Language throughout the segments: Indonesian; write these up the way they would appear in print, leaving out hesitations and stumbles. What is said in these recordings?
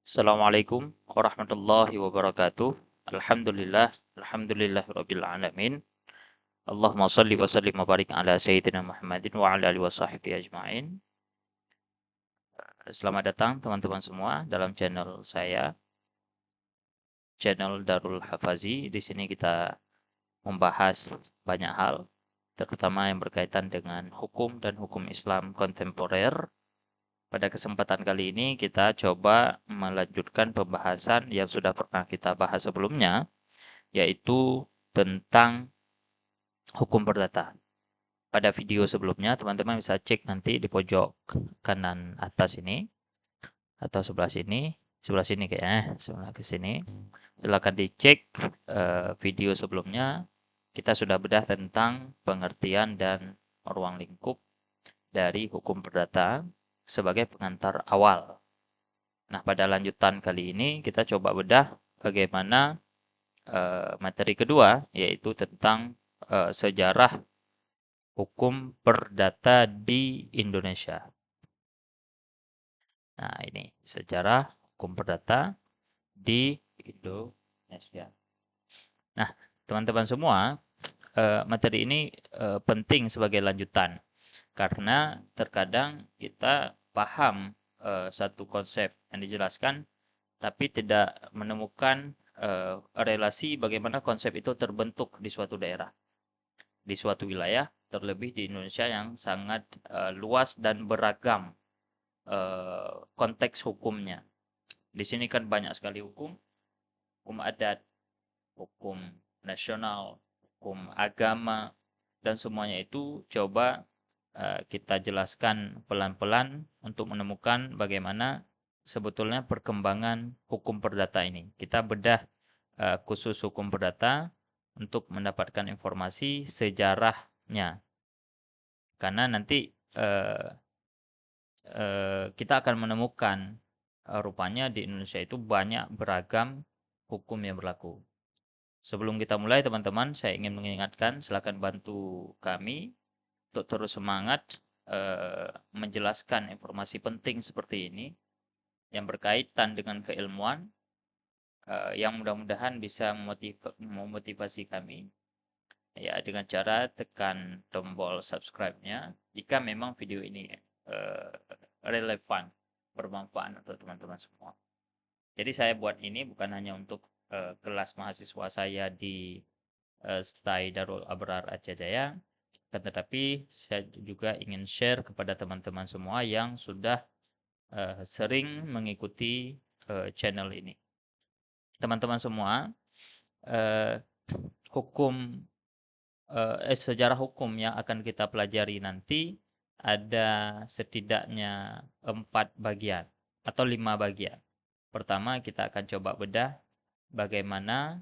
Assalamualaikum warahmatullahi wabarakatuh. Alhamdulillahirabbil alamin. Allahumma shalli wa sallim wa barik ala sayyidina Muhammadin wa ala alihi washabbihi ajmain. Selamat datang teman-teman semua dalam channel saya, channel Darul Hafazi. Di sini kita membahas banyak hal, terutama yang berkaitan dengan hukum dan hukum Islam kontemporer. Pada kesempatan kali ini kita coba melanjutkan pembahasan yang sudah pernah kita bahas sebelumnya, yaitu tentang hukum perdata. Pada video sebelumnya, teman-teman bisa cek nanti di pojok kanan atas ini, atau sebelah sini kayaknya, sebelah ke sini. Silakan dicek video sebelumnya. Kita sudah bedah tentang pengertian dan ruang lingkup dari hukum perdata sebagai pengantar awal. Nah, pada lanjutan kali ini kita coba bedah bagaimana materi kedua, yaitu tentang sejarah hukum perdata di Indonesia. Nah, ini sejarah hukum perdata di Indonesia. Nah, teman-teman semua, materi ini penting sebagai lanjutan karena terkadang kita paham satu konsep yang dijelaskan tapi tidak menemukan relasi bagaimana konsep itu terbentuk di suatu daerah, di suatu wilayah, terlebih di Indonesia yang sangat luas dan beragam konteks hukumnya. Di sini kan banyak sekali hukum, hukum adat, hukum nasional, hukum agama, dan semuanya itu coba kita jelaskan pelan-pelan untuk menemukan bagaimana sebetulnya perkembangan hukum perdata ini. Kita bedah khusus hukum perdata untuk mendapatkan informasi sejarahnya. Karena nanti kita akan menemukan rupanya di Indonesia itu banyak beragam hukum yang berlaku. Sebelum kita mulai teman-teman, saya ingin mengingatkan silakan bantu kami untuk terus semangat menjelaskan informasi penting seperti ini yang berkaitan dengan keilmuan, yang mudah-mudahan bisa memotivasi kami ya dengan cara tekan tombol subscribe-nya jika memang video ini relevan, bermanfaat untuk teman-teman semua. Jadi saya buat ini bukan hanya untuk kelas mahasiswa saya di STAI Darul Abrar Aceh Jaya, tetapi saya juga ingin share kepada teman-teman semua yang sudah sering mengikuti channel ini. Teman-teman semua, sejarah hukum yang akan kita pelajari nanti ada setidaknya 4 bagian atau 5 bagian. Pertama, kita akan coba bedah bagaimana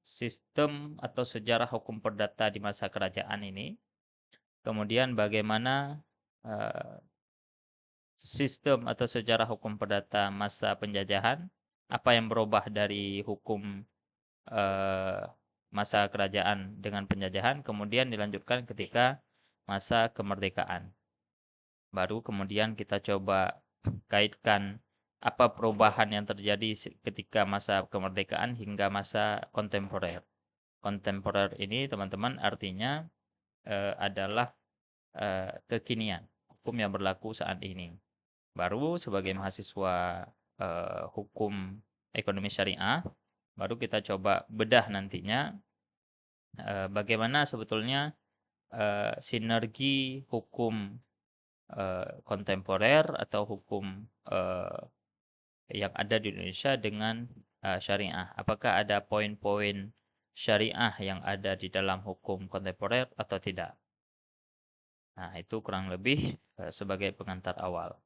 sistem atau sejarah hukum perdata di masa kerajaan ini. Kemudian bagaimana sistem atau sejarah hukum perdata masa penjajahan, apa yang berubah dari hukum masa kerajaan dengan penjajahan, kemudian dilanjutkan ketika masa kemerdekaan. Baru kemudian kita coba kaitkan apa perubahan yang terjadi ketika masa kemerdekaan hingga masa kontemporer. Kontemporer ini teman-teman artinya adalah kekinian, hukum yang berlaku saat ini. Baru sebagai mahasiswa hukum ekonomi syariah, baru kita coba bedah nantinya bagaimana sebetulnya sinergi hukum kontemporer atau hukum yang ada di Indonesia dengan syariah. Apakah ada poin-poin syariah yang ada di dalam hukum kontemporer atau tidak? Nah, itu kurang lebih sebagai pengantar awal.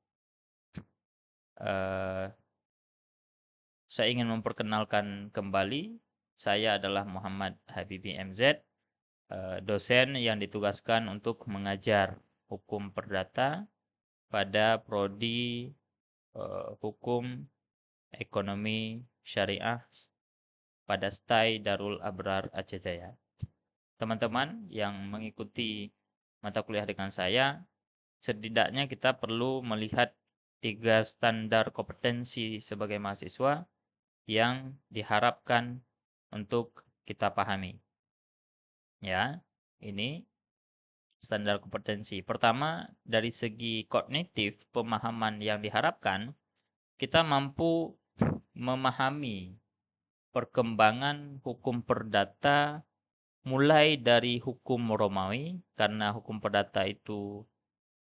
Saya ingin memperkenalkan kembali, saya adalah Muhammad Habibi MZ, dosen yang ditugaskan untuk mengajar hukum perdata pada prodi hukum ekonomi syariah pada STAI Darul Abrar Aceh Jaya. Teman-teman yang mengikuti mata kuliah dengan saya, setidaknya kita perlu melihat 3 standar kompetensi sebagai mahasiswa yang diharapkan untuk kita pahami. Ya, ini standar kompetensi. Pertama, dari segi kognitif, pemahaman yang diharapkan, kita mampu memahami perkembangan hukum perdata mulai dari hukum Romawi, karena hukum perdata itu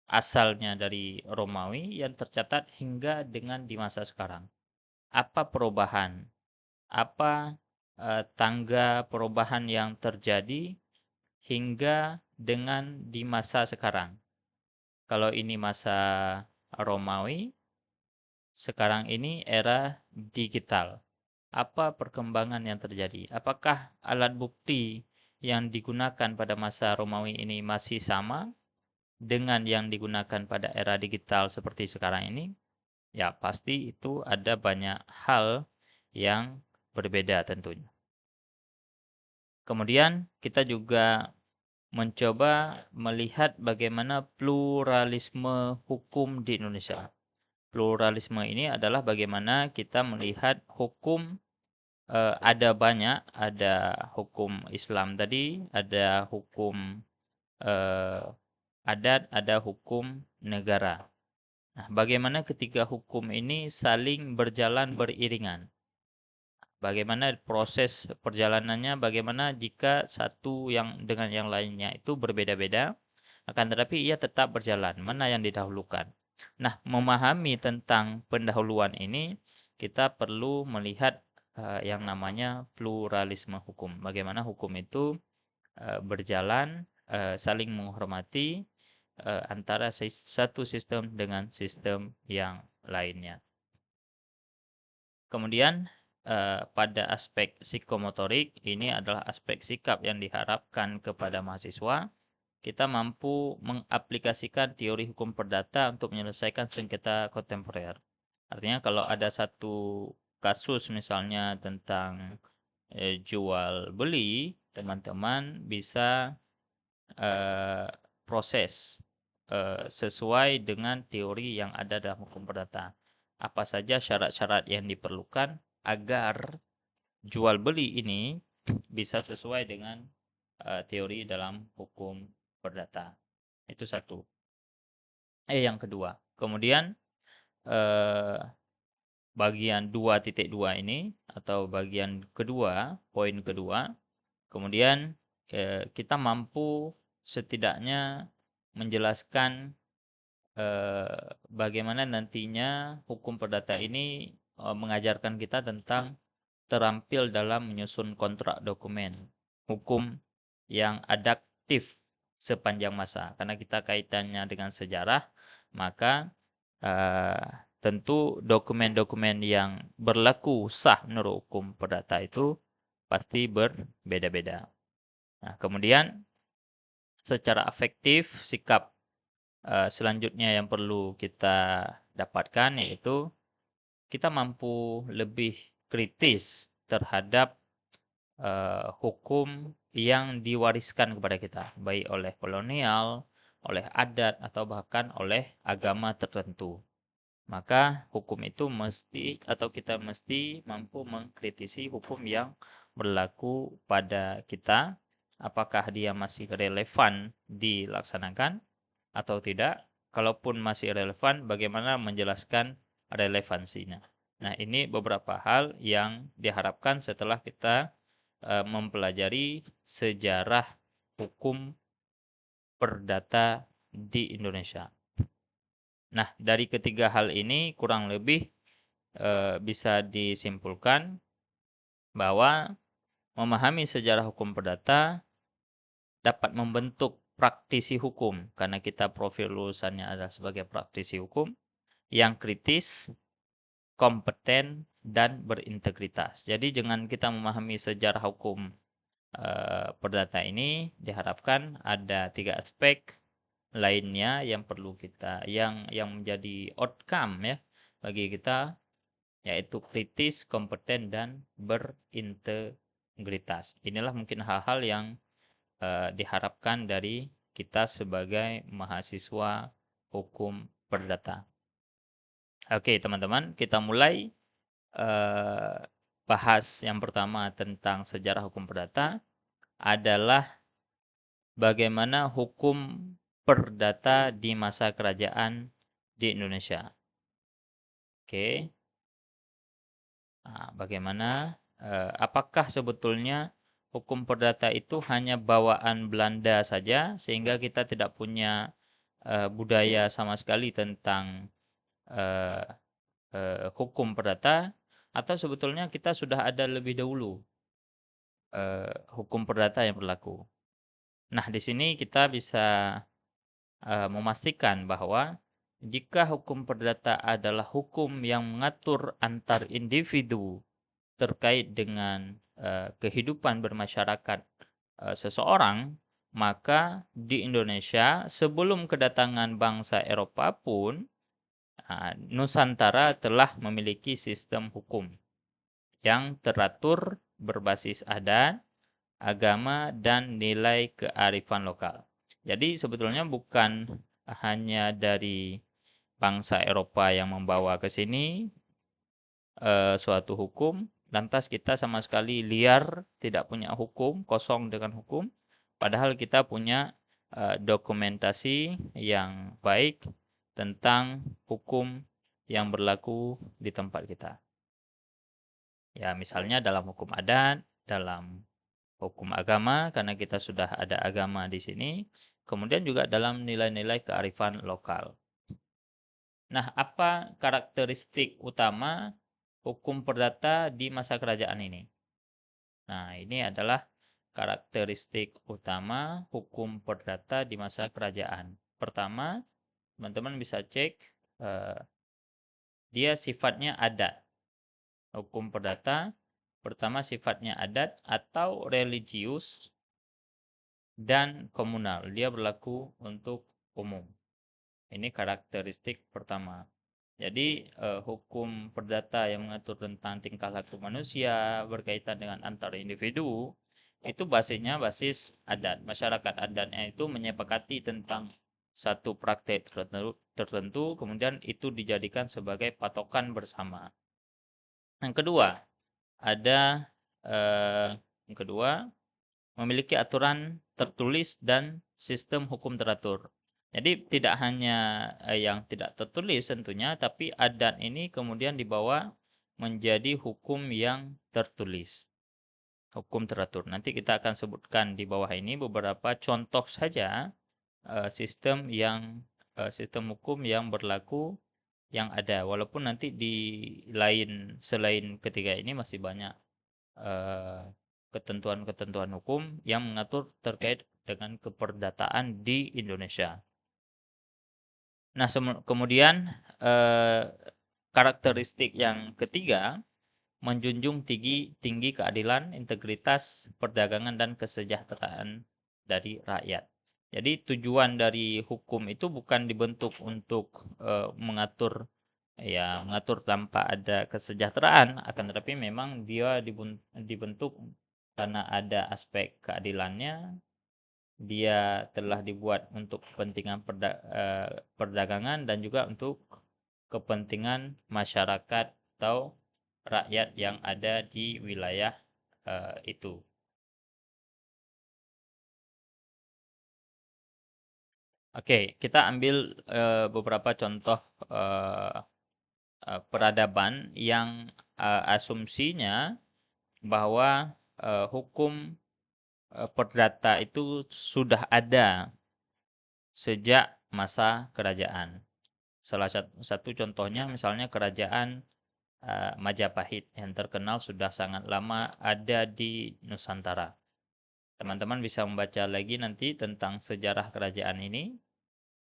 asalnya dari Romawi yang tercatat hingga dengan di masa sekarang. Apa perubahan? Apa tangga perubahan yang terjadi hingga dengan di masa sekarang? Kalau ini masa Romawi, sekarang ini era digital. Apa perkembangan yang terjadi? Apakah alat bukti yang digunakan pada masa Romawi ini masih sama dengan yang digunakan pada era digital seperti sekarang ini? Ya, pasti itu ada banyak hal yang berbeda tentunya. Kemudian kita juga mencoba melihat bagaimana pluralisme hukum di Indonesia. Pluralisme ini adalah bagaimana kita melihat hukum, ada banyak, ada hukum Islam tadi, ada hukum eh, adat, ada hukum negara. Nah, bagaimana ketiga hukum ini saling berjalan beriringan? Bagaimana proses perjalanannya, bagaimana jika satu yang dengan yang lainnya itu berbeda-beda, akan tetapi ia tetap berjalan, mana yang didahulukan. Nah, memahami tentang pendahuluan ini, kita perlu melihat yang namanya pluralisme hukum. Bagaimana hukum itu berjalan, saling menghormati antara satu sistem dengan sistem yang lainnya. Kemudian pada aspek psikomotorik, ini adalah aspek sikap yang diharapkan kepada mahasiswa. Kita mampu mengaplikasikan teori hukum perdata untuk menyelesaikan sengketa kontemporer. Artinya kalau ada satu kasus misalnya tentang jual beli, teman-teman bisa proses sesuai dengan teori yang ada dalam hukum perdata. Apa saja syarat-syarat yang diperlukan agar jual beli ini bisa sesuai dengan teori dalam hukum perdata. Itu satu. Yang kedua. Kemudian bagian 2.2 ini atau bagian kedua, poin kedua, kemudian kita mampu setidaknya menjelaskan bagaimana nantinya hukum perdata ini mengajarkan kita tentang terampil dalam menyusun kontrak dokumen hukum yang adaptif sepanjang masa. Karena kita kaitannya dengan sejarah, maka tentu dokumen-dokumen yang berlaku sah menurut hukum perdata itu pasti berbeda-beda. Nah, kemudian secara afektif sikap selanjutnya yang perlu kita dapatkan yaitu kita mampu lebih kritis terhadap hukum yang diwariskan kepada kita, baik oleh kolonial, oleh adat, atau bahkan oleh agama tertentu. Maka hukum itu mesti atau kita mesti mampu mengkritisi hukum yang berlaku pada kita, apakah dia masih relevan dilaksanakan atau tidak. Kalaupun masih relevan, bagaimana menjelaskan relevansinya. Nah, ini beberapa hal yang diharapkan setelah kita mempelajari sejarah hukum perdata di Indonesia. Nah, dari ketiga hal ini kurang lebih bisa disimpulkan bahwa memahami sejarah hukum perdata dapat membentuk praktisi hukum karena kita profil lulusannya adalah sebagai praktisi hukum yang kritis, kompeten, dan berintegritas. Jadi dengan kita memahami sejarah hukum perdata ini diharapkan ada 3 aspek lainnya yang perlu kita yang menjadi outcome ya bagi kita, yaitu kritis, kompeten, dan berintegritas. Inilah mungkin hal-hal yang diharapkan dari kita sebagai mahasiswa hukum perdata. Oke, teman-teman, kita mulai bahas yang pertama tentang sejarah hukum perdata adalah bagaimana hukum perdata di masa kerajaan di Indonesia. Oke. Nah, bagaimana apakah sebetulnya hukum perdata itu hanya bawaan Belanda saja sehingga kita tidak punya budaya sama sekali tentang eh, hukum perdata, atau sebetulnya kita sudah ada lebih dahulu hukum perdata yang berlaku. Nah, di sini kita bisa memastikan bahwa jika hukum perdata adalah hukum yang mengatur antar individu terkait dengan kehidupan bermasyarakat seseorang, maka di Indonesia sebelum kedatangan bangsa Eropa pun Nusantara telah memiliki sistem hukum yang teratur berbasis adat, agama, dan nilai kearifan lokal. Jadi sebetulnya bukan hanya dari bangsa Eropa yang membawa ke sini suatu hukum, lantas kita sama sekali liar, tidak punya hukum, kosong dengan hukum, padahal kita punya dokumentasi yang baik tentang hukum yang berlaku di tempat kita. Ya, misalnya dalam hukum adat, dalam hukum agama, karena kita sudah ada agama di sini, kemudian juga dalam nilai-nilai kearifan lokal. Nah, apa karakteristik utama hukum perdata di masa kerajaan ini? Nah, ini adalah karakteristik utama hukum perdata di masa kerajaan. Pertama, teman-teman bisa cek dia sifatnya adat. Hukum perdata pertama sifatnya adat atau religius dan komunal. Dia berlaku untuk umum. Ini karakteristik pertama. Jadi hukum perdata yang mengatur tentang tingkah laku manusia berkaitan dengan antar individu itu basisnya basis adat. Masyarakat adatnya itu menyepakati tentang satu praktek tertentu, kemudian itu dijadikan sebagai patokan bersama. Yang kedua, ada yang kedua memiliki aturan tertulis dan sistem hukum teratur. Jadi tidak hanya yang tidak tertulis tentunya, tapi adat ini kemudian dibawa menjadi hukum yang tertulis, hukum teratur. Nanti kita akan sebutkan di bawah ini beberapa contoh saja sistem hukum yang berlaku yang ada. Walaupun nanti di selain ketiga ini masih banyak ketentuan-ketentuan hukum yang mengatur terkait dengan keperdataan di Indonesia. Nah, kemudian karakteristik yang ketiga menjunjung tinggi keadilan, integritas, perdagangan, dan kesejahteraan dari rakyat. Jadi tujuan dari hukum itu bukan dibentuk untuk mengatur tanpa ada kesejahteraan, akan tetapi memang dia dibentuk karena ada aspek keadilannya. Dia telah dibuat untuk kepentingan perdagangan dan juga untuk kepentingan masyarakat atau rakyat yang ada di wilayah itu. Oke, kita ambil beberapa contoh peradaban yang asumsinya bahwa hukum perdata itu sudah ada sejak masa kerajaan. Salah satu contohnya misalnya kerajaan Majapahit yang terkenal sudah sangat lama ada di Nusantara. Teman-teman bisa membaca lagi nanti tentang sejarah kerajaan ini,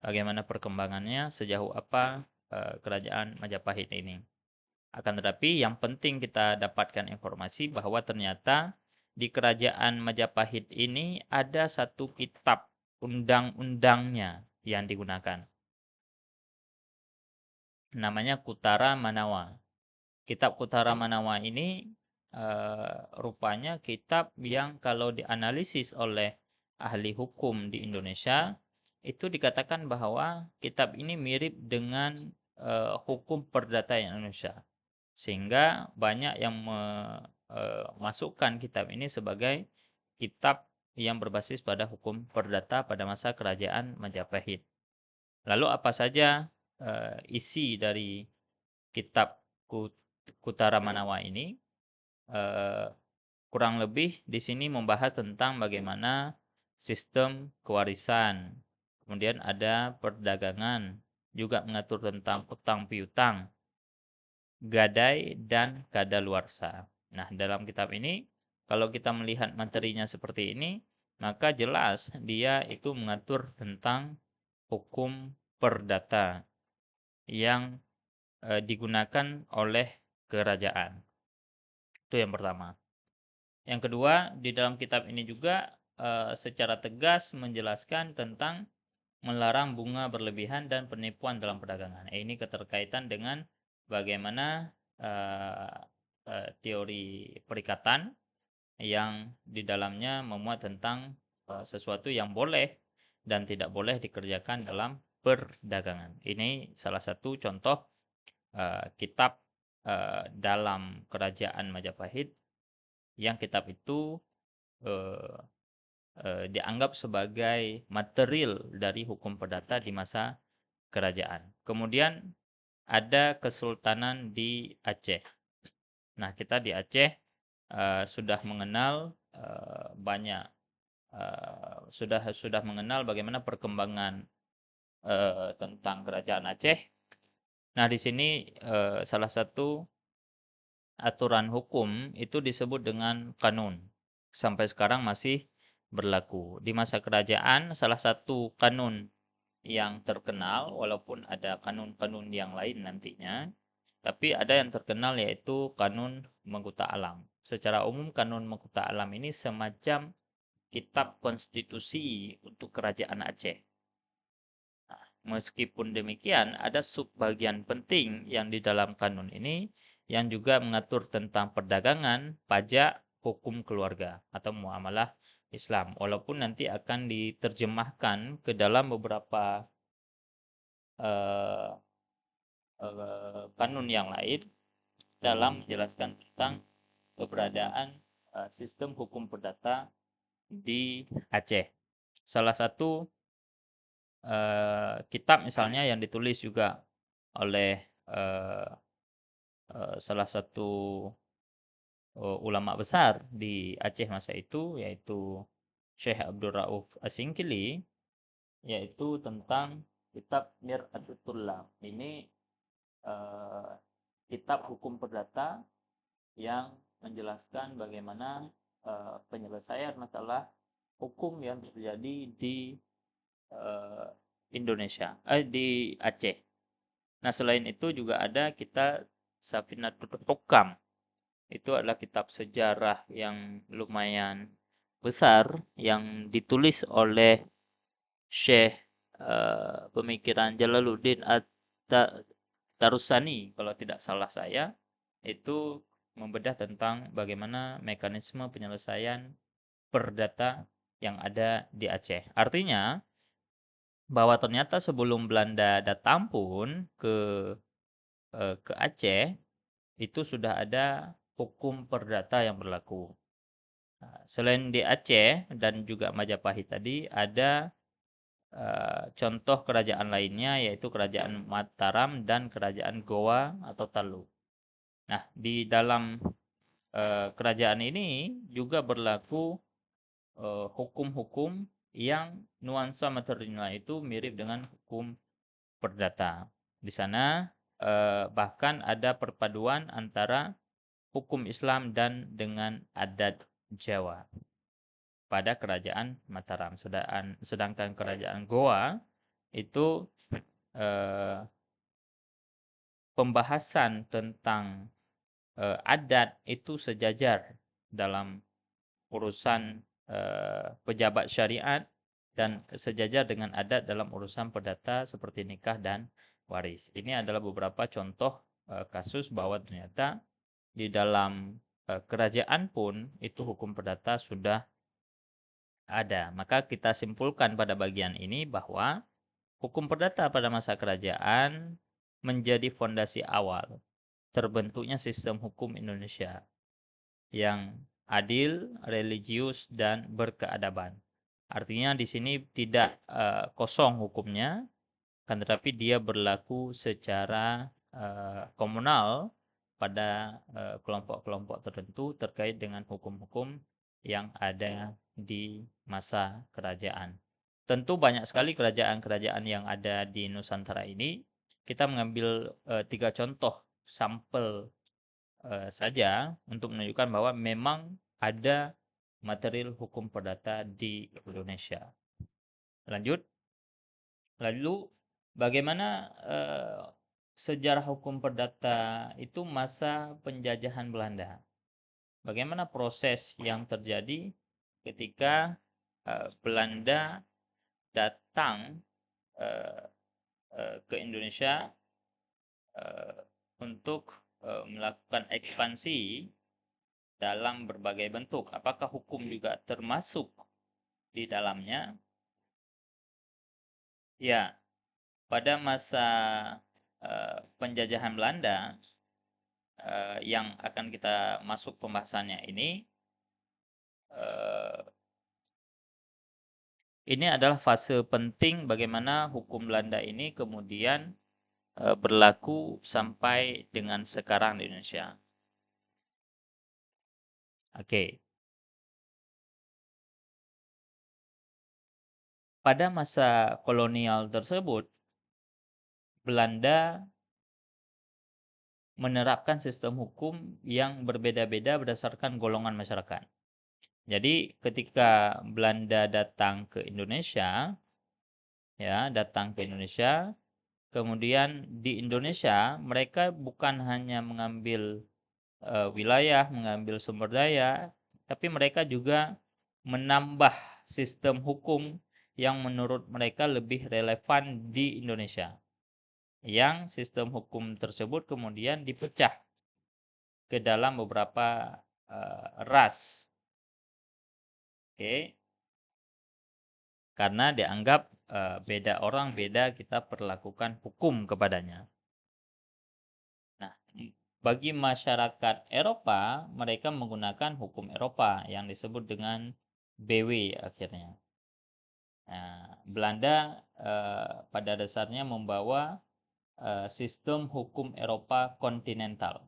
bagaimana perkembangannya, sejauh apa kerajaan Majapahit ini. Akan tetapi yang penting kita dapatkan informasi bahwa ternyata di kerajaan Majapahit ini ada satu kitab undang-undangnya yang digunakan. Namanya Kutara Manawa. Kitab Kutara Manawa ini rupanya kitab yang kalau dianalisis oleh ahli hukum di Indonesia itu dikatakan bahwa kitab ini mirip dengan hukum perdata Indonesia. Sehingga banyak yang masukkan kitab ini sebagai kitab yang berbasis pada hukum perdata pada masa kerajaan Majapahit. Lalu apa saja isi dari kitab Kutara Manawa ini? Kurang lebih di sini membahas tentang bagaimana sistem kewarisan. Kemudian ada perdagangan, juga mengatur tentang utang piutang, gadai, dan kadaluarsa. Nah, dalam kitab ini, kalau kita melihat materinya seperti ini, maka jelas dia itu mengatur tentang hukum perdata yang digunakan oleh kerajaan. Itu yang pertama. Yang kedua, di dalam kitab ini juga secara tegas menjelaskan tentang melarang bunga berlebihan dan penipuan dalam perdagangan. Ini keterkaitan dengan bagaimana teori perikatan yang di dalamnya memuat tentang sesuatu yang boleh dan tidak boleh dikerjakan dalam perdagangan. Ini salah satu contoh kitab dalam kerajaan Majapahit yang kitab itu dianggap sebagai material dari hukum perdata di masa kerajaan. Kemudian ada Kesultanan di Aceh. Nah, kita di Aceh sudah mengenal banyak sudah mengenal bagaimana perkembangan tentang kerajaan Aceh. Nah, di sini salah satu aturan hukum itu disebut dengan kanun. Sampai sekarang masih berlaku. Di masa kerajaan, salah satu kanun yang terkenal, walaupun ada kanun-kanun yang lain nantinya, tapi ada yang terkenal yaitu Kanun Mengkuta Alam. Secara umum, Kanun Mengkuta Alam ini semacam kitab konstitusi untuk kerajaan Aceh. Nah, meskipun demikian, ada subbagian penting yang di dalam kanun ini yang juga mengatur tentang perdagangan, pajak, hukum keluarga atau muamalah Islam. Walaupun nanti akan diterjemahkan ke dalam beberapa kanun yang lain dalam menjelaskan tentang keberadaan sistem hukum perdata di Aceh. Salah satu kitab misalnya yang ditulis juga oleh salah satu ulama besar di Aceh masa itu, yaitu Syekh Abdul Rauf Asingkili, yaitu tentang kitab Mir'atul Tullab. Ini kitab hukum perdata yang menjelaskan bagaimana penyelesaian masalah hukum yang terjadi di Indonesia, di Aceh. Nah, selain itu juga ada kitab Safinatul Hukam. Itu adalah kitab sejarah yang lumayan besar yang ditulis oleh Syekh pemikiran Jalaluddin At-Tarussani kalau tidak salah saya, itu membedah tentang bagaimana mekanisme penyelesaian perdata yang ada di Aceh. Artinya bahwa ternyata sebelum Belanda datang pun ke Aceh itu sudah ada hukum perdata yang berlaku. Nah, selain di Aceh dan juga Majapahit tadi, ada contoh kerajaan lainnya yaitu kerajaan Mataram dan kerajaan Goa atau Talu. Nah, di dalam kerajaan ini juga berlaku hukum-hukum yang nuansa materialnya itu mirip dengan hukum perdata. Di sana bahkan ada perpaduan antara hukum Islam dan dengan adat Jawa pada kerajaan Mataram. Sedangkan kerajaan Goa itu pembahasan tentang adat itu sejajar dalam urusan pejabat syariat dan sejajar dengan adat dalam urusan perdata seperti nikah dan waris. Ini adalah beberapa contoh kasus bahwa ternyata di dalam kerajaan pun itu hukum perdata sudah ada. Maka kita simpulkan pada bagian ini bahwa hukum perdata pada masa kerajaan menjadi fondasi awal terbentuknya sistem hukum Indonesia yang adil, religius, dan berkeadaban. Artinya di sini tidak kosong hukumnya, kan tetapi dia berlaku secara komunal pada kelompok-kelompok tertentu terkait dengan hukum-hukum yang ada di masa kerajaan. Tentu banyak sekali kerajaan-kerajaan yang ada di Nusantara ini. Kita mengambil 3 contoh sampel saja untuk menunjukkan bahwa memang ada material hukum perdata di Indonesia. Lanjut. Lalu bagaimana sejarah hukum perdata itu masa penjajahan Belanda? Bagaimana proses yang terjadi ketika Belanda datang ke Indonesia untuk melakukan ekspansi dalam berbagai bentuk. Apakah hukum juga termasuk di dalamnya? Ya, pada masa penjajahan Belanda yang akan kita masuk pembahasannya ini adalah fase penting bagaimana hukum Belanda ini kemudian berlaku sampai dengan sekarang di Indonesia. Oke. Pada masa kolonial tersebut, Belanda menerapkan sistem hukum yang berbeda-beda berdasarkan golongan masyarakat. Jadi ketika Belanda datang ke Indonesia, kemudian di Indonesia mereka bukan hanya mengambil wilayah, mengambil sumber daya, tapi mereka juga menambah sistem hukum yang menurut mereka lebih relevan di Indonesia. Yang sistem hukum tersebut kemudian dipecah ke dalam beberapa ras. Oke. Karena dianggap beda orang, beda kita perlakukan hukum kepadanya. Nah, bagi masyarakat Eropa, mereka menggunakan hukum Eropa yang disebut dengan BW akhirnya. Nah, Belanda pada dasarnya membawa sistem hukum Eropa kontinental.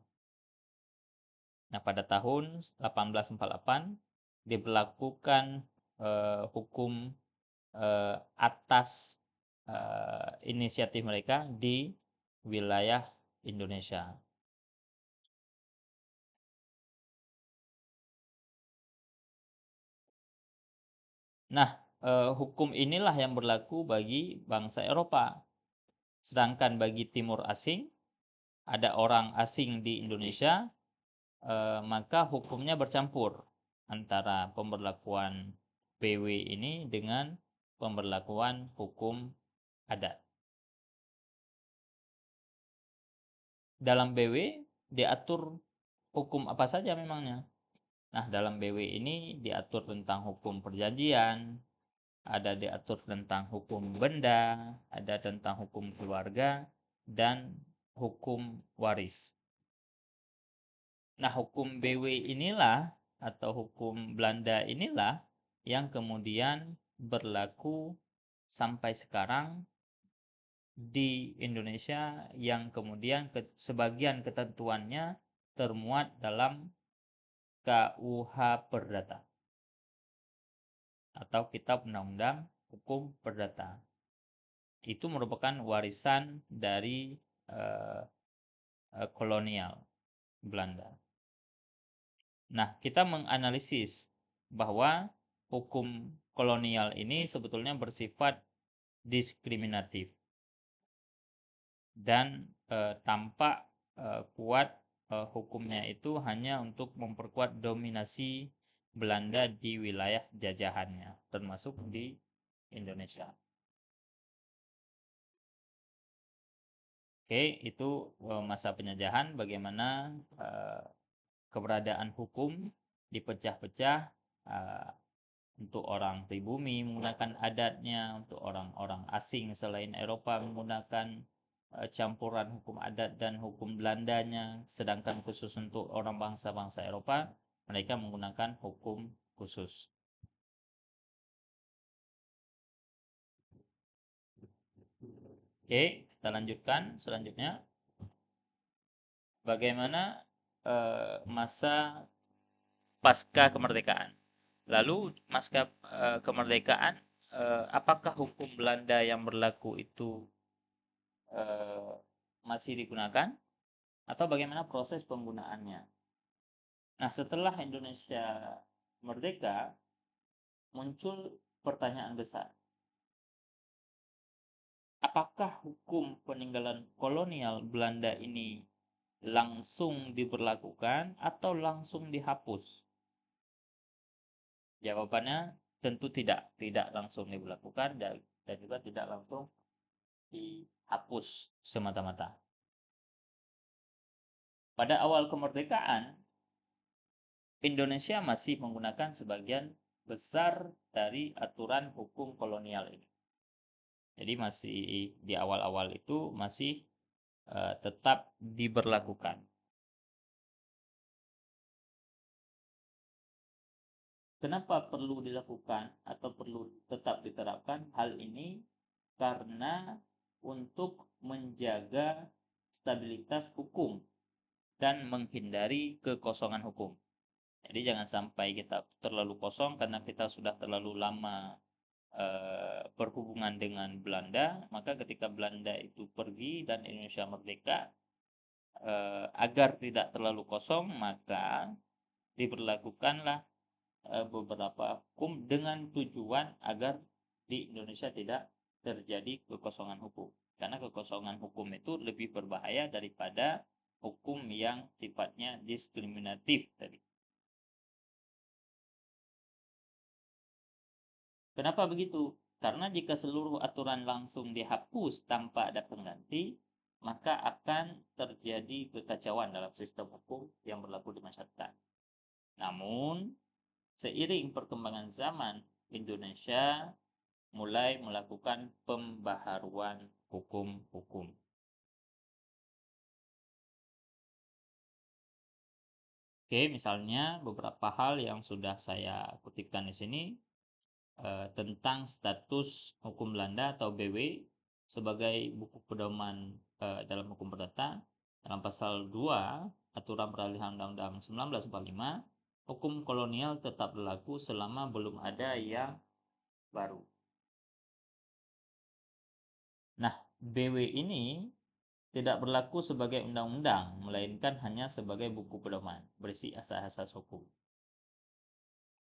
Nah, pada tahun 1848 diberlakukan hukum atas inisiatif mereka di wilayah Indonesia. Nah, hukum inilah yang berlaku bagi bangsa Eropa. Sedangkan bagi timur asing, ada orang asing di Indonesia, maka hukumnya bercampur antara pemberlakuan BW ini dengan pemberlakuan hukum adat. Dalam BW diatur hukum apa saja memangnya? Nah, dalam BW ini diatur tentang hukum perjanjian, ada diatur tentang hukum benda, ada tentang hukum keluarga, dan hukum waris. Nah, hukum BW inilah atau hukum Belanda inilah yang kemudian berlaku sampai sekarang di Indonesia yang kemudian sebagian ketentuannya termuat dalam KUH Perdata atau Kitab Undang-Undang Hukum Perdata. Itu merupakan warisan dari kolonial Belanda. Nah, kita menganalisis bahwa hukum kolonial ini sebetulnya bersifat diskriminatif dan tampak kuat hukumnya itu hanya untuk memperkuat dominasi Belanda di wilayah jajahannya, termasuk di Indonesia. Oke, itu masa penjajahan, bagaimana keberadaan hukum dipecah-pecah untuk orang pribumi menggunakan adatnya, untuk orang-orang asing selain Eropa menggunakan campuran hukum adat dan hukum Belandanya, sedangkan khusus untuk orang bangsa-bangsa Eropa mereka menggunakan hukum khusus. Oke, kita lanjutkan selanjutnya. Bagaimana masa pasca kemerdekaan? Lalu pasca kemerdekaan, apakah hukum Belanda yang berlaku itu masih digunakan atau bagaimana proses penggunaannya? Nah, setelah Indonesia merdeka, muncul pertanyaan besar. Apakah hukum peninggalan kolonial Belanda ini langsung diberlakukan atau langsung dihapus? Jawabannya tentu tidak langsung diberlakukan dan juga tidak langsung dihapus semata-mata. Pada awal kemerdekaan, Indonesia masih menggunakan sebagian besar dari aturan hukum kolonial ini. Jadi masih di awal-awal itu masih tetap diberlakukan. Kenapa perlu dilakukan atau perlu tetap diterapkan hal ini? Karena untuk menjaga stabilitas hukum dan menghindari kekosongan hukum. Jadi jangan sampai kita terlalu kosong karena kita sudah terlalu lama berhubungan dengan Belanda, maka ketika Belanda itu pergi dan Indonesia merdeka, agar tidak terlalu kosong, maka diberlakukanlah beberapa hukum dengan tujuan agar di Indonesia tidak terjadi kekosongan hukum. Karena kekosongan hukum itu lebih berbahaya daripada hukum yang sifatnya diskriminatif tadi. Kenapa begitu? Karena jika seluruh aturan langsung dihapus tanpa ada pengganti, maka akan terjadi kekacauan dalam sistem hukum yang berlaku di masyarakat. Namun, seiring perkembangan zaman, Indonesia mulai melakukan pembaharuan hukum-hukum. Oke, misalnya beberapa hal yang sudah saya kutipkan di sini tentang status hukum Belanda atau BW sebagai buku pedoman dalam hukum perdata. Dalam pasal 2 Aturan Peralihan Undang-Undang 1945, hukum kolonial tetap berlaku selama belum ada yang baru. Nah, BW ini tidak berlaku sebagai undang-undang, melainkan hanya sebagai buku pedoman berisi asas-asas hukum.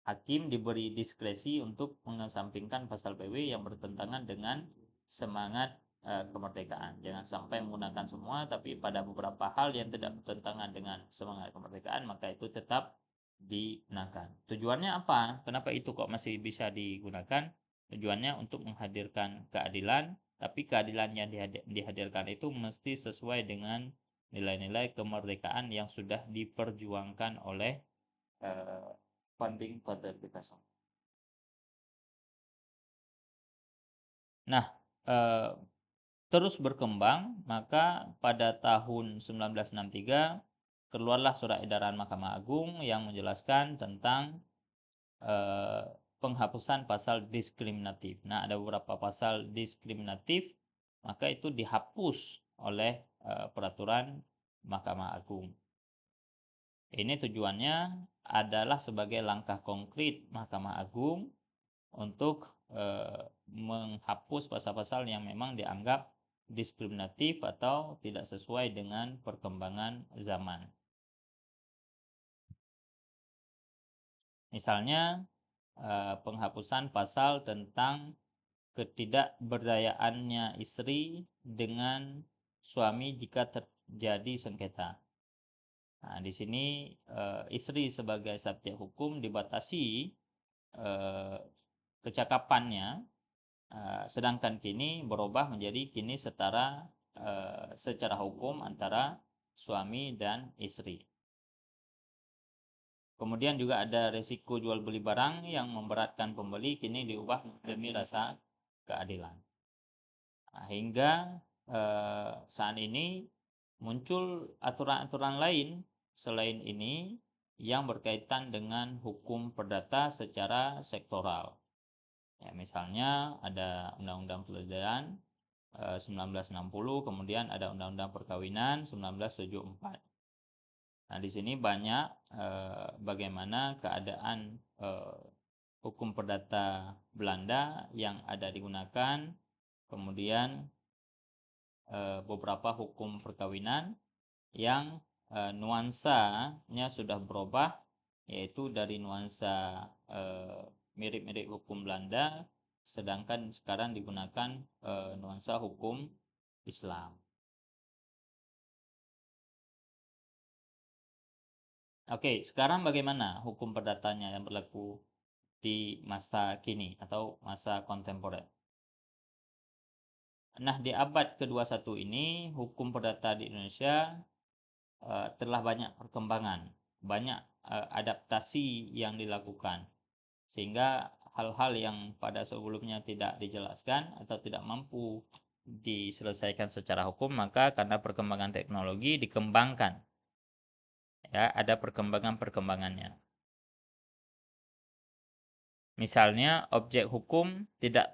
Hakim diberi diskresi untuk mengesampingkan pasal BW yang bertentangan dengan semangat kemerdekaan. Jangan sampai menggunakan semua, tapi pada beberapa hal yang tidak bertentangan dengan semangat kemerdekaan, maka itu tetap digunakan. Tujuannya apa? Kenapa itu kok masih bisa digunakan? Tujuannya untuk menghadirkan keadilan, tapi keadilan yang dihadirkan itu mesti sesuai dengan nilai-nilai kemerdekaan yang sudah diperjuangkan oleh founding father kita semua. Nah, terus berkembang, maka pada tahun 1963 keluarlah surat edaran Mahkamah Agung yang menjelaskan tentang penghapusan pasal diskriminatif. Nah, ada beberapa pasal diskriminatif, maka itu dihapus oleh peraturan Mahkamah Agung. Ini tujuannya adalah sebagai langkah konkret Mahkamah Agung untuk menghapus pasal-pasal yang memang dianggap diskriminatif atau tidak sesuai dengan perkembangan zaman. Misalnya penghapusan pasal tentang ketidakberdayaannya istri dengan suami jika terjadi sengketa. Nah, di sini istri sebagai subjek hukum dibatasi kecakapannya, sedangkan kini berubah menjadi kini setara secara hukum antara suami dan istri. Kemudian juga ada resiko jual beli barang yang memberatkan pembeli, kini diubah demi rasa keadilan. Nah, hingga saat ini muncul aturan-aturan lain selain ini yang berkaitan dengan hukum perdata secara sektoral. Ya, misalnya ada Undang-Undang Perludem 1960, kemudian ada Undang-Undang Perkawinan 1974. Nah, di sini banyak bagaimana keadaan hukum perdata Belanda yang ada digunakan, kemudian beberapa hukum perkawinan yang nuansanya sudah berubah, yaitu dari nuansa mirip-mirip hukum Belanda, sedangkan sekarang digunakan nuansa hukum Islam. Oke, sekarang bagaimana hukum perdatanya yang berlaku di masa kini atau masa kontemporer? Nah, di abad ke-21 ini, hukum perdata di Indonesia telah banyak perkembangan, banyak adaptasi yang dilakukan, sehingga hal-hal yang pada sebelumnya tidak dijelaskan atau tidak mampu diselesaikan secara hukum, maka karena perkembangan teknologi dikembangkan. Ya, ada perkembangan-perkembangannya. Misalnya, objek hukum tidak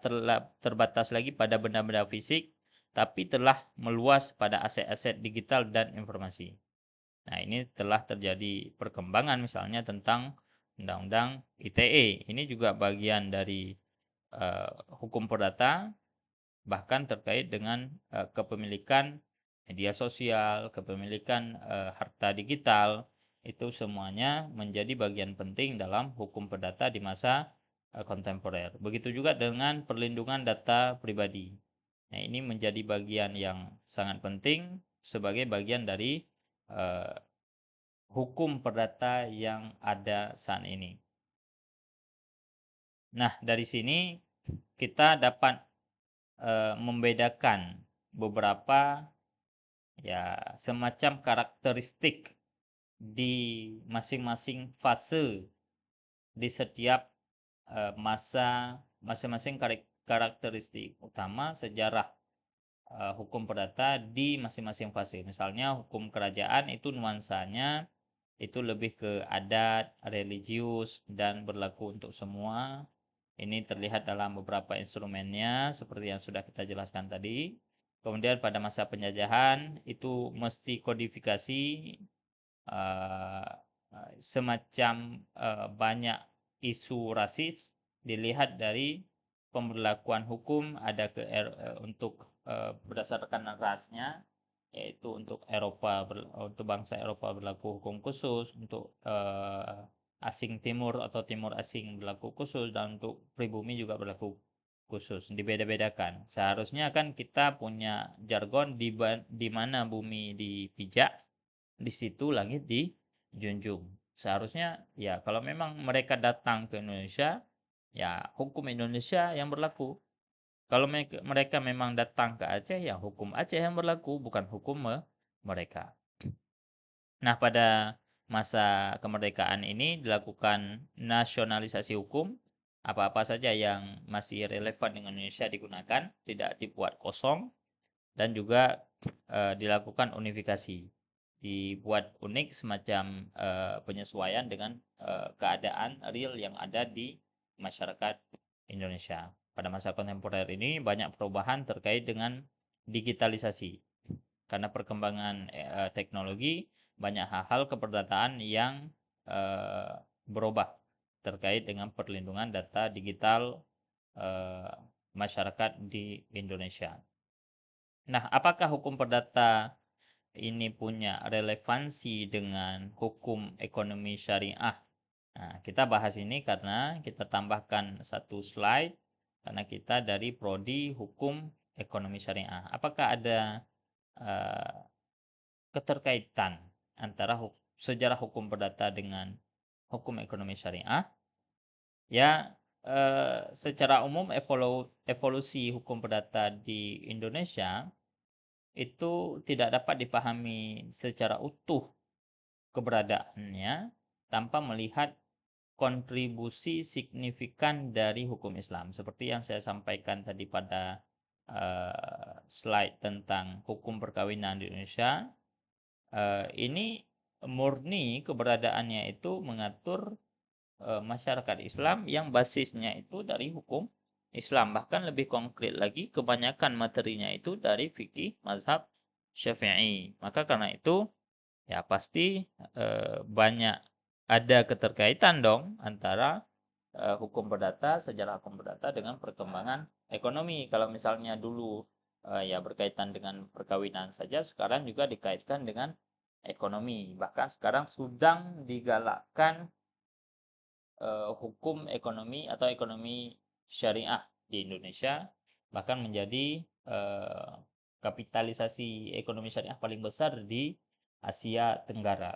terbatas lagi pada benda-benda fisik, tapi telah meluas pada aset-aset digital dan informasi. Nah, ini telah terjadi perkembangan misalnya tentang Undang-Undang ITE. Ini juga bagian dari hukum perdata, bahkan terkait dengan kepemilikan media sosial, kepemilikan harta digital, itu semuanya menjadi bagian penting dalam hukum perdata di masa kontemporer. Begitu juga dengan perlindungan data pribadi. Nah, ini menjadi bagian yang sangat penting sebagai bagian dari hukum perdata yang ada saat ini. Nah, dari sini kita dapat membedakan beberapa ya semacam karakteristik di masing-masing fase di setiap masa, masing-masing karakteristik utama sejarah hukum perdata di masing-masing fase. Misalnya hukum kerajaan itu nuansanya itu lebih ke adat, religius, dan berlaku untuk semua. Ini terlihat dalam beberapa instrumennya seperti yang sudah kita jelaskan tadi. Kemudian pada masa penjajahan itu mesti kodifikasi uh, semacam banyak isu rasis dilihat dari pemberlakuan hukum ada untuk berdasarkan rasnya, yaitu untuk untuk bangsa Eropa berlaku hukum khusus, untuk asing timur atau timur asing berlaku khusus, dan untuk pribumi juga berlaku khusus, dibeda-bedakan. Seharusnya kan kita punya jargon di mana bumi dipijak, di situ langit dijunjung. Seharusnya ya kalau memang mereka datang ke Indonesia, ya hukum Indonesia yang berlaku. Kalau mereka memang datang ke Aceh, ya hukum Aceh yang berlaku, bukan hukum mereka. Nah, pada masa kemerdekaan ini dilakukan nasionalisasi hukum. Apa-apa saja yang masih relevan dengan Indonesia digunakan, tidak dibuat kosong, dan juga dilakukan unifikasi. Dibuat unik semacam penyesuaian dengan keadaan real yang ada di masyarakat Indonesia. Pada masa kontemporer ini banyak perubahan terkait dengan digitalisasi. Karena perkembangan teknologi, banyak hal-hal keperdataan yang berubah terkait dengan perlindungan data digital masyarakat di Indonesia. Nah, apakah hukum perdata ini punya relevansi dengan hukum ekonomi syariah? Nah, kita bahas ini karena kita tambahkan satu slide karena kita dari prodi hukum ekonomi syariah. Apakah ada keterkaitan antara sejarah hukum perdata dengan hukum ekonomi syariah? Ya, secara umum evolusi hukum perdata di Indonesia itu tidak dapat dipahami secara utuh keberadaannya tanpa melihat kontribusi signifikan dari hukum Islam. Seperti yang saya sampaikan tadi pada slide tentang hukum perkawinan di Indonesia, ini murni keberadaannya itu mengatur masyarakat Islam yang basisnya itu dari hukum Islam. Bahkan lebih konkret lagi, kebanyakan materinya itu dari fikih mazhab Syafi'i. Maka karena itu ya pasti banyak ada keterkaitan dong antara hukum perdata, sejarah hukum perdata dengan perkembangan ekonomi. Kalau misalnya dulu ya berkaitan dengan perkawinan saja, sekarang juga dikaitkan dengan ekonomi. Bahkan sekarang sedang digalakkan hukum ekonomi atau ekonomi syariah di Indonesia, bahkan menjadi kapitalisasi ekonomi syariah paling besar di Asia Tenggara.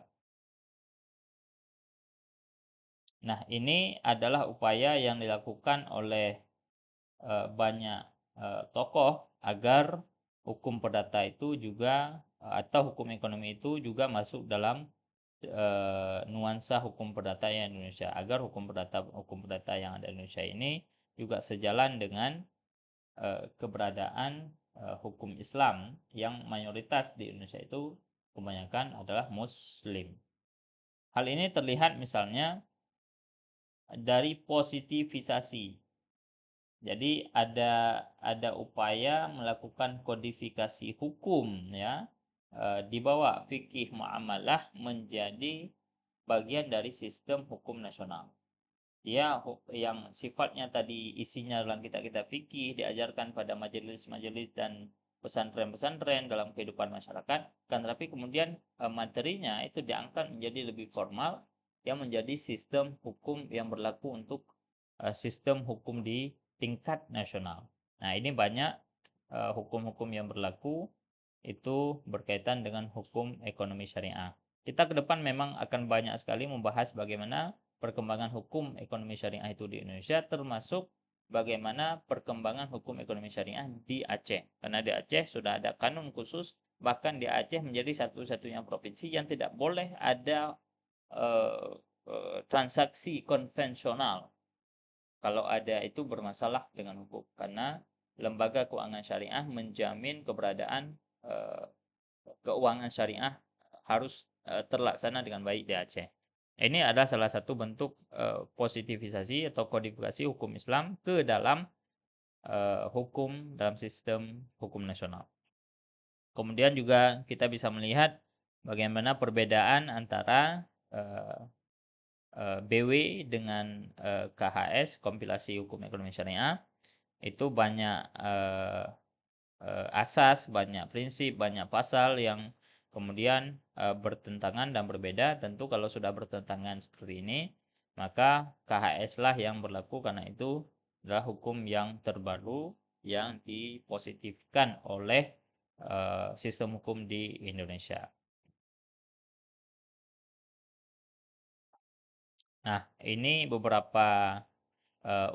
Nah, ini adalah upaya yang dilakukan oleh banyak tokoh agar hukum perdata itu juga atau hukum ekonomi itu juga masuk dalam nuansa hukum perdata yang Indonesia, agar hukum perdata yang ada di Indonesia ini juga sejalan dengan keberadaan hukum Islam yang mayoritas di Indonesia itu kebanyakan adalah Muslim. Hal ini terlihat misalnya dari positivisasi. Jadi ada upaya melakukan kodifikasi hukum ya, dibawa fikih muamalah menjadi bagian dari sistem hukum nasional. Ya, yang sifatnya tadi isinya dalam kitab-kitab fikih diajarkan pada majelis-majelis dan pesantren-pesantren dalam kehidupan masyarakat, kan tapi kemudian materinya itu diangkat menjadi lebih formal yang menjadi sistem hukum yang berlaku untuk sistem hukum di tingkat nasional. Nah, ini banyak hukum-hukum yang berlaku itu berkaitan dengan hukum ekonomi syariah. Kita ke depan memang akan banyak sekali membahas bagaimana perkembangan hukum ekonomi syariah itu di Indonesia, termasuk bagaimana perkembangan hukum ekonomi syariah di Aceh. Karena di Aceh sudah ada kanun khusus, bahkan di Aceh menjadi satu-satunya provinsi yang tidak boleh ada transaksi konvensional. Kalau ada itu bermasalah dengan hukum, karena lembaga keuangan syariah menjamin keberadaan keuangan syariah harus terlaksana dengan baik di Aceh. Ini adalah salah satu bentuk positivisasi atau kodifikasi hukum Islam ke dalam hukum dalam sistem hukum nasional. Kemudian juga kita bisa melihat bagaimana perbedaan antara BW dengan KHS, kompilasi hukum ekonomi syariah. Itu banyak asas, banyak prinsip, banyak pasal yang kemudian bertentangan dan berbeda. Tentu kalau sudah bertentangan seperti ini, maka KHS lah yang berlaku, karena itu adalah hukum yang terbaru yang dipositifkan oleh sistem hukum di Indonesia. Nah, ini beberapa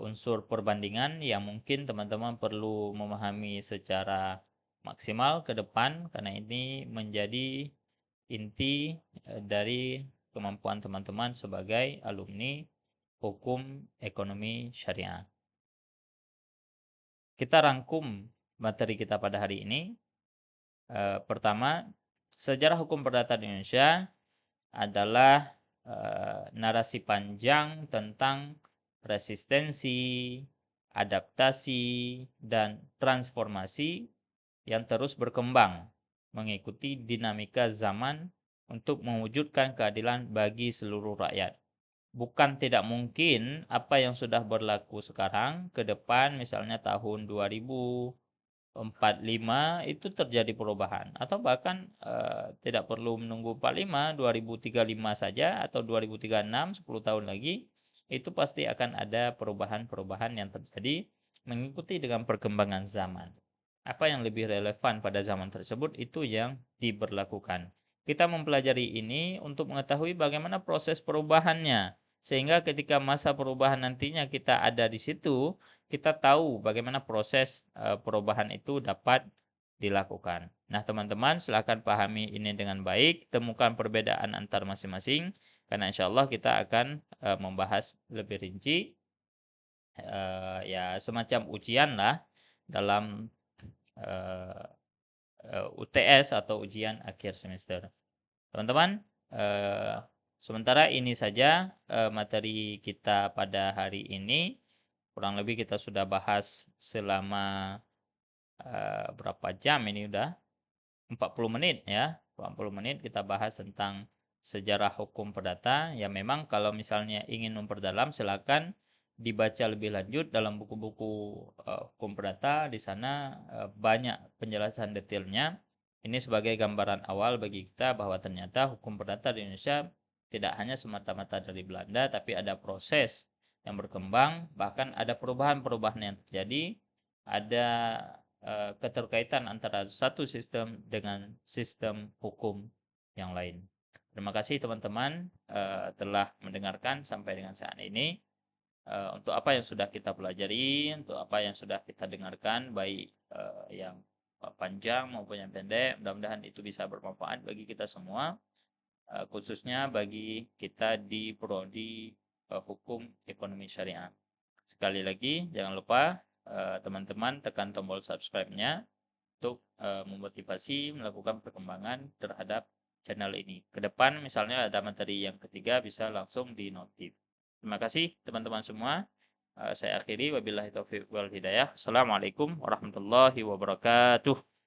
unsur perbandingan yang mungkin teman-teman perlu memahami secara maksimal ke depan, karena ini menjadi inti dari kemampuan teman-teman sebagai alumni hukum ekonomi syariah. Kita rangkum materi kita pada hari ini. Pertama, sejarah hukum perdata di Indonesia adalah narasi panjang tentang resistensi, adaptasi, dan transformasi yang terus berkembang mengikuti dinamika zaman untuk mewujudkan keadilan bagi seluruh rakyat. Bukan tidak mungkin apa yang sudah berlaku sekarang ke depan, misalnya tahun 2045 itu terjadi perubahan, atau bahkan tidak perlu menunggu 45, 2035 saja atau 2036, 10 tahun lagi itu pasti akan ada perubahan-perubahan yang terjadi mengikuti dengan perkembangan zaman. Apa yang lebih relevan pada zaman tersebut itu yang diberlakukan. Kita mempelajari ini untuk mengetahui bagaimana proses perubahannya, sehingga ketika masa perubahan nantinya kita ada di situ, kita tahu bagaimana proses perubahan itu dapat dilakukan. Nah, teman-teman silakan pahami ini dengan baik, temukan perbedaan antar masing-masing, karena insya Allah kita akan membahas lebih rinci, ya semacam ujian lah dalam eh, UTS atau ujian akhir semester. Teman-teman, sementara ini saja materi kita pada hari ini. Kurang lebih kita sudah bahas selama berapa jam ini udah? 40 menit ya. 40 menit kita bahas tentang sejarah hukum perdata. Ya memang kalau misalnya ingin memperdalam silakan dibaca lebih lanjut dalam buku-buku hukum perdata. Di sana banyak penjelasan detailnya. Ini sebagai gambaran awal bagi kita bahwa ternyata hukum perdata di Indonesia tidak hanya semata-mata dari Belanda, tapi ada proses yang berkembang, bahkan ada perubahan-perubahan yang terjadi, ada keterkaitan antara satu sistem dengan sistem hukum yang lain. Terima kasih teman-teman telah mendengarkan sampai dengan saat ini. Untuk apa yang sudah kita pelajari, untuk apa yang sudah kita dengarkan, baik yang panjang maupun yang pendek, mudah-mudahan itu bisa bermanfaat bagi kita semua, khususnya bagi kita di prodi hukum ekonomi syariah. Sekali lagi, jangan lupa teman-teman tekan tombol subscribe-nya untuk memotivasi melakukan perkembangan terhadap channel ini. Ke depan misalnya ada materi yang ketiga bisa langsung di notif. Terima kasih teman-teman semua. Saya akhiri wabillahi taufiq wal hidayah. Assalamualaikum warahmatullahi wabarakatuh.